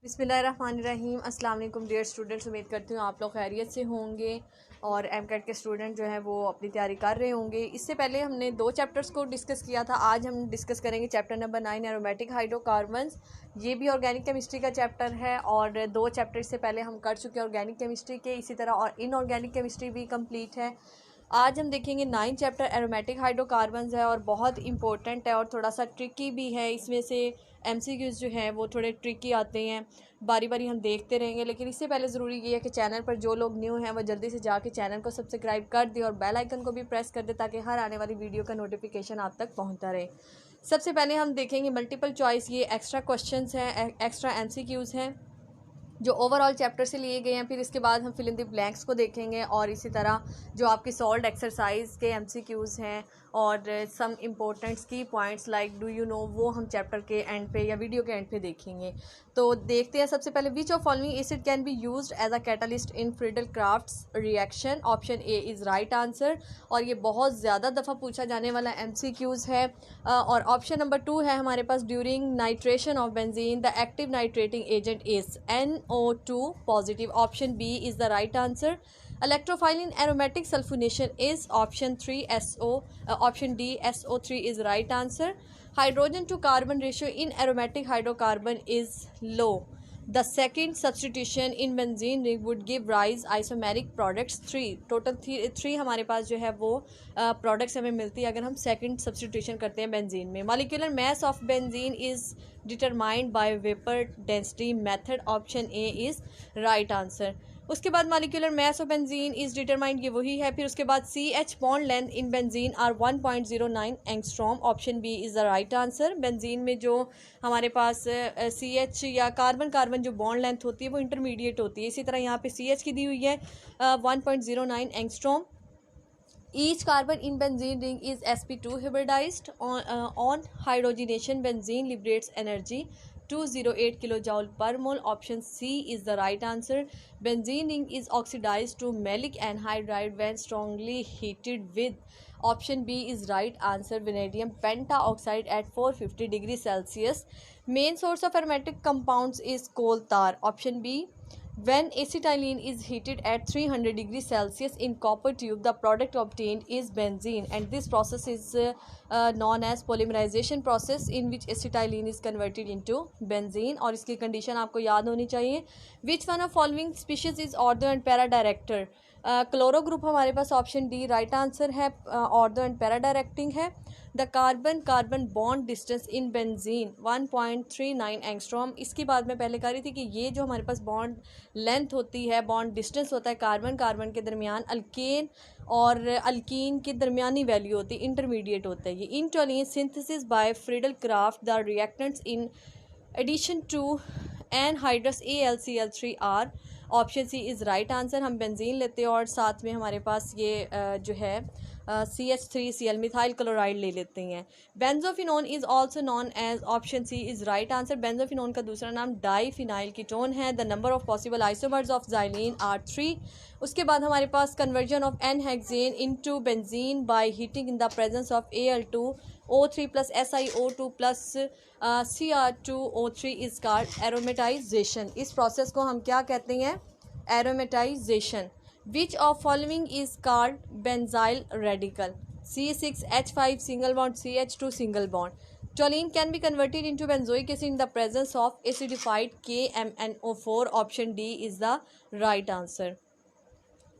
बिस्मिल्लाहिर्रहमानिर्रहीम। अस्सलाम वालेकुम डियर स्टूडेंट्स, उम्मीद करती हूँ आप लोग खैरियत से होंगे और एमकेट के स्टूडेंट जो हैं वो अपनी तैयारी कर रहे होंगे। इससे पहले हमने 2 चैप्टर्स को डिस्कस किया था। आज हम डिस्कस करेंगे चैप्टर नंबर 9 एरोमेटिक हाइड्रोकार्बन्स। ये भी ऑर्गेनिक केमिस्ट्री का चैप्टर है और 2 चैप्टर इससे पहले हम कर चुके हैं ऑर्गेनिक केमिस्ट्री के। इसी तरह और इनऑर्गेनिक केमिस्ट्री भी कम्प्लीट है। आज हम देखेंगे 9 चैप्टर एरोमेटिक हाइड्रोकार्बन्स है और बहुत इंपॉर्टेंट है और थोड़ा सा ट्रिकी भी है। इसमें से एमसीक्यूज़ जो हैं वो थोड़े ट्रिकी आते हैं, बारी बारी हम देखते रहेंगे। लेकिन इससे पहले ज़रूरी ये है कि चैनल पर जो लोग न्यू हैं वो जल्दी से जाके चैनल को सब्सक्राइब कर दे और बेल आइकन को भी प्रेस कर दे ताकि हर आने वाली वीडियो का नोटिफिकेशन आप तक पहुंचता रहे। सबसे पहले हम देखेंगे मल्टीपल चॉइस, ये एक्स्ट्रा क्वेश्चंस हैं, एक्स्ट्रा एमसीक्यूज़ हैं जो ओवरऑल चैप्टर से लिए गए हैं। फिर इसके बाद हम फिल इन द ब्लैंक्स को देखेंगे और इसी तरह जो आपकी सॉल्व्ड एक्सरसाइज के एमसीक्यूज़ हैं और सम इम्पोर्टेंट की points like do you know, वो हम चैप्टर के एंड पे या वीडियो के एंड पे देखेंगे। तो देखते हैं सबसे पहले, which of following acid can be used as a catalyst in Friedel Crafts reaction. Option A is right answer और ये बहुत ज़्यादा दफ़ा पूछा जाने वाला एमसीक्यूज़ है। और ऑप्शन नंबर 2 है हमारे पास, during nitration of benzene the active nitrating agent is NO2 positive. Option B is the right answer. Electrophile in aromatic sulfonation is option 3 SO. Option D SO3 is right answer. Hydrogen to carbon ratio in aromatic hydrocarbon is low. The second substitution in benzene ring would give rise isomeric products 3. Total 3 हमारे पास जो है वो products हमें मिलती है अगर हम second substitution करते हैं बेंजीन में। Molecular mass of benzene is determined by vapour density method. Option A is right answer. उसके बाद molecular mass of benzene is determined, ये वही है। फिर उसके बाद CH bond length in benzene are 1.09 angstrom. Option B is the right answer. Benzene में जो हमारे पास CH या कार्बन कार्बन जो बॉन्ड लेंथ होती है वो इंटरमीडिएट होती है। इसी तरह यहाँ पे CH की दी हुई है 1.09 angstrom. Each carbon in benzene ring is sp2 hybridized. On hydrogenation, benzene liberates energy 208 kilojoule per mole. Option C is the right answer. Benzene ring is oxidized to maleic anhydride when strongly heated with. Option B is right answer. Vanadium pentaoxide at 450 degrees Celsius. Main source of aromatic compounds is coal tar. Option B. When acetylene is heated at 300 degrees Celsius in copper tube, the product obtained is benzene, and this process is known as polymerization process, in which acetylene is converted into benzene. और इसकी condition आपको याद होनी चाहिए। Which one of following species is ortho and para director? Chloro group हमारे पास option D right answer है, ortho and para directing है। The carbon carbon bond distance in benzene 1.39 angstrom. इसकी बात मैं पहले कह रही थी कि ये जो हमारे पास बॉन्ड लेंथ होती है, बॉन्ड डिस्टेंस होता है कार्बन कार्बन के दरमियान, अल्केन और अल्कीन की दरमियानी वैल्यू होती है, इंटरमीडिएट होता है ये। In toluene synthesis by Friedel Crafts the reactants in addition to anhydrous AlCl3R। Option C is right answer. हम बेंजीन लेते हैं और साथ में हमारे पास ये जो है CH3Cl मिथाइल क्लोराइड ले लेते हैं। Benzophenone is also known as. Option C is right answer. Benzophenone का दूसरा नाम डाईफिनाइल कीटोन है। The number of possible isomers of xylene are 3। उसके बाद हमारे पास conversion of n hexane into benzene by heating in the presence of Al2O3 plus SiO2 plus Cr2O3 is called aromatization. इस process को हम क्या कहते हैं? Aromatization. Which of following is called benzyl radical? C6H5 single bond, CH2 single bond. Toluene can be converted into benzoic acid in the presence of acidified KMnO4. Option D is the right answer.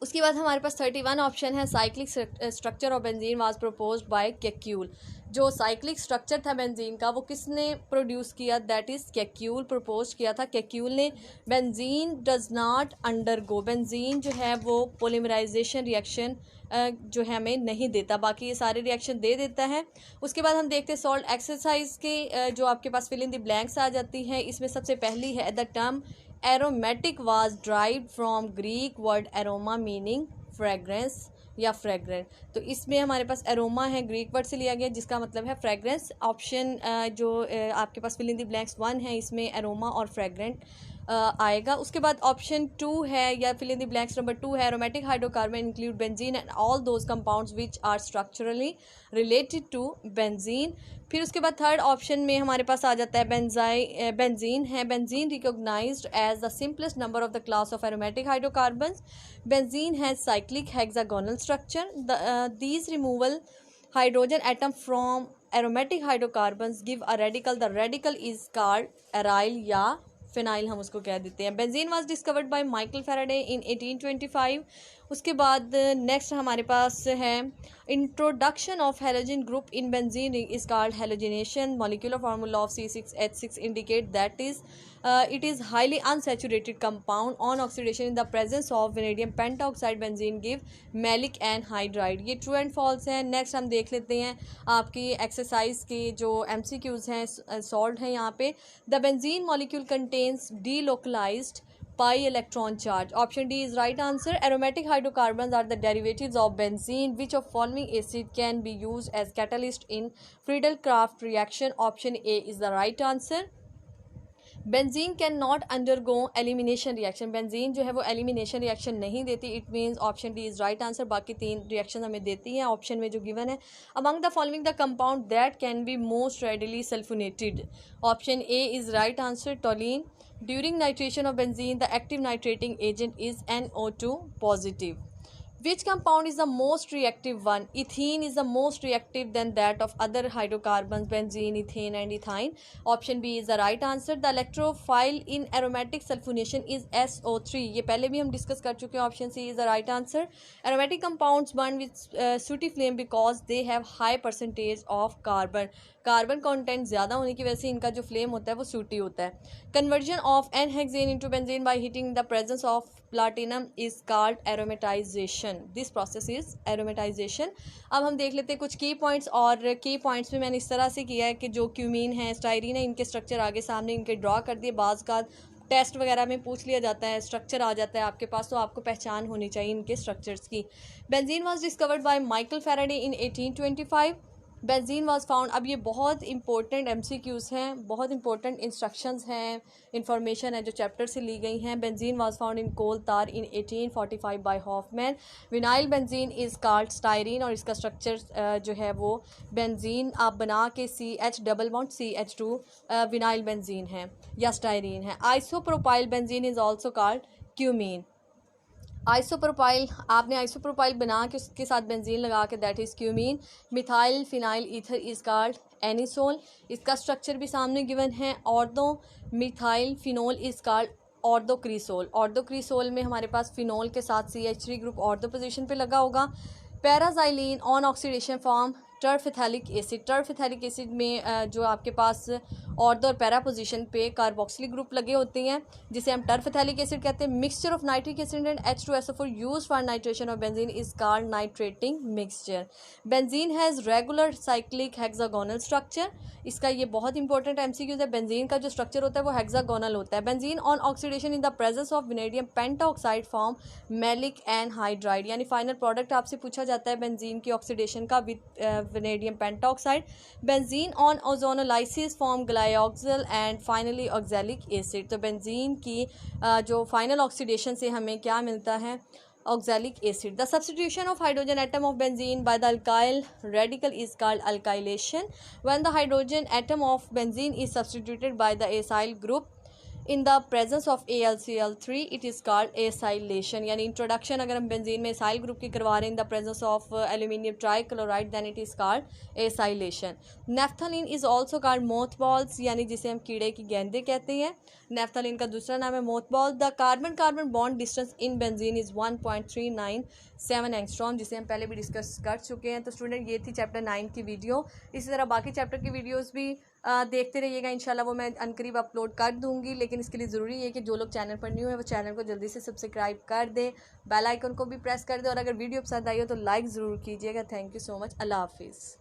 उसके बाद हमारे पास 31 ऑप्शन है। Cyclic structure of benzene was proposed by Kekule. जो cyclic structure था benzene का वो किसने प्रोड्यूस किया? दैट इज़ केक्यूल प्रपोज किया था केक्यूल ने। Benzene does not undergo, benzene जो है वो पोलीमराइजेशन रिएक्शन जो है हमें नहीं देता, बाकी ये सारे रिएक्शन दे देता है। उसके बाद हम देखते हैं सॉल्ट एक्सरसाइज के जो आपके पास फिल इन द ब्लैंक्स आ जाती हैं। इसमें सबसे पहली है the term aromatic was derived from Greek word aroma meaning fragrance या फ्रेग्रेंट। तो इसमें हमारे पास एरोमा है, ग्रीक वर्ड से लिया गया जिसका मतलब है फ्रेग्रेंस। ऑप्शन जो आपके पास फिल इन द ब्लैंक्स 1 है, इसमें एरोमा और फ्रेग्रेंट आएगा। उसके बाद ऑप्शन 2 है या fill in the blanks number 2 है, aromatic hydrocarbon include benzene and all those compounds which are structurally related to benzene. फिर उसके बाद थर्ड ऑप्शन में हमारे पास आ जाता है बेंजीन है। Benzene recognised as the simplest number of the class of aromatic hydrocarbons. Benzene has cyclic hexagonal structure. These removal hydrogen atom from aromatic hydrocarbons give a radical. The radical is called aryl या phenyl हम उसको कह देते हैं। Benzene was discovered by Michael Faraday in 1825। उसके बाद next हमारे पास है introduction of halogen group in benzene is called halogenation. Molecular formula of C6H6 indicate that is it is highly unsaturated compound on oxidation in the presence of vanadium pentaoxide benzene give malic anhydride। ये true and false है। Next हम देख लेते हैं आपकी exercise के जो MCQs हैं सॉल्व हैं यहाँ पे। The benzene molecule contains delocalized pi electron charge. Option D is right answer. Aromatic hydrocarbons are the derivatives of benzene. Which of following acid can be used as catalyst in Friedel-Crafts reaction? Option A is the right answer. Benzene can not undergo elimination reaction. Benzene जो है वो elimination reaction नहीं देती। It means option D is right answer. बाकी 3 reaction हमें देती हैं option में जो गिवन है। Among the following the compound that can be most readily sulphonated. Option A is right answer, toluene. During nitration of benzene the active nitrating agent is NO2 positive. Which compound is the most reactive one? Ethene is the most reactive than that of other hydrocarbons, benzene, ethane and ethyne. Option B is the right answer. The electrophile in aromatic sulfonation is SO3. ये पहले भी हम discuss कर चुके हैं। Option C is the right answer. Aromatic compounds burn with sooty flame because they have high percentage of carbon. Carbon content ज़्यादा होने की वजह से इनका जो फ्लेम होता है वो सूटी होता है। Conversion of n hexane into benzene by heating the presence of platinum is called aromatization. This process is aromatization. अब हम देख लेते हैं कुछ की पॉइंट्स, और की पॉइंट्स में मैंने इस तरह से किया है कि जो क्यूमीन है, स्टाइरीन है, इनके स्ट्रक्चर आगे सामने इनके ड्रॉ कर दिए। बाज़ का टेस्ट वगैरह में पूछ लिया जाता है, स्ट्रक्चर आ जाता है आपके पास, तो आपको पहचान होनी चाहिए इनके स्ट्रक्चर्स की। Benzene was discovered by Michael Faraday in 1825। Benzene was found. अब ये बहुत इंपॉर्टेंट MCQs हैं, बहुत इंपॉर्टेंट इंस्ट्रक्शंस हैं, इंफॉर्मेशन है जो चैप्टर से ली गई हैं। Benzene was found in coal tar in 1845 बाय Hofmann. Vinyl benzene is called styrene, और इसका स्ट्रक्चर जो है वो बेंजीन आप बना के CH double bond CH2 vinyl benzene है या स्टाइरीन है। Isopropyl benzene is also called cumene. Isopropyl, आपने आइसोप्रोपाइल बना के उसके साथ बेंजीन लगा के, that is cumene. Methyl phenyl ether is called anisole. इसका स्ट्रक्चर भी सामने गिवन है। Ortho methyl phenol is called orthocresol. Orthocresol में हमारे पास फिनोल के साथ CH3 ग्रुप ऑर्थो पोजीशन पे लगा होगा। Paraxylene on oxidation form terephthalic acid. Terephthalic acid में जो आपके पास ऑर्थो और पैरा पोजीशन पे कार्बोक्सिलिक ग्रुप लगे होते हैं, जिसे हम टर्फेथैलिक एसिड कहते हैं। Mixture of nitric acid and H2SO4 used for nitration of benzene is called nitrating mixture. Benzene has regular cyclic hexagonal structure. इसका ये बहुत इंपॉर्टेंट MCQ है। बेंजीन का जो स्ट्रक्चर होता है वो हेक्सागोनल होता है। Benzene on oxidation in the presence of vanadium pentoxide form maleic anhydride, यानी फाइनल प्रोडक्ट आपसे पूछा जाता है बेंजीन की ऑक्सीडेशन का with vanadium pentoxide. Benzene on ozonolysis form glyoxal and finally oxalic acid. तो बेंजीन की जो फाइनल ऑक्सीडेशन से हमें क्या मिलता है? Oxalic acid. The substitution of hydrogen atom of benzene by the alkyl radical is called alkylation. When the hydrogen atom of benzene is substituted by the acyl group in the presence of AlCl3 it is called acylation. यानी introduction अगर हम benzene में acyl group की करवा रहे हैं in the presence of aluminium trichloride then it is called acylation. Naphthalene is also called mothballs, यानी जिसे हम कीड़े की गेंदें कहते हैं। नेफ्थलीन का दूसरा नाम है mothball. The carbon carbon bond distance in benzene is 1.397 angstrom, जिसे हम पहले भी डिस्कस कर चुके हैं। तो स्टूडेंट ये थी चैप्टर 9 की वीडियो। इसी तरह बाकी चैप्टर की वीडियोज़ भी देखते रहिएगा। इंशाल्लाह वो मैं अनकरीब अपलोड कर दूंगी, लेकिन इसके लिए ज़रूरी है कि जो लोग चैनल पर न्यू है वो चैनल को जल्दी से सब्सक्राइब कर दें, बेल आइकन को भी प्रेस कर दें, और अगर वीडियो पसंद आई हो तो लाइक ज़रूर कीजिएगा। Thank you so much. अल्लाह हाफिज़।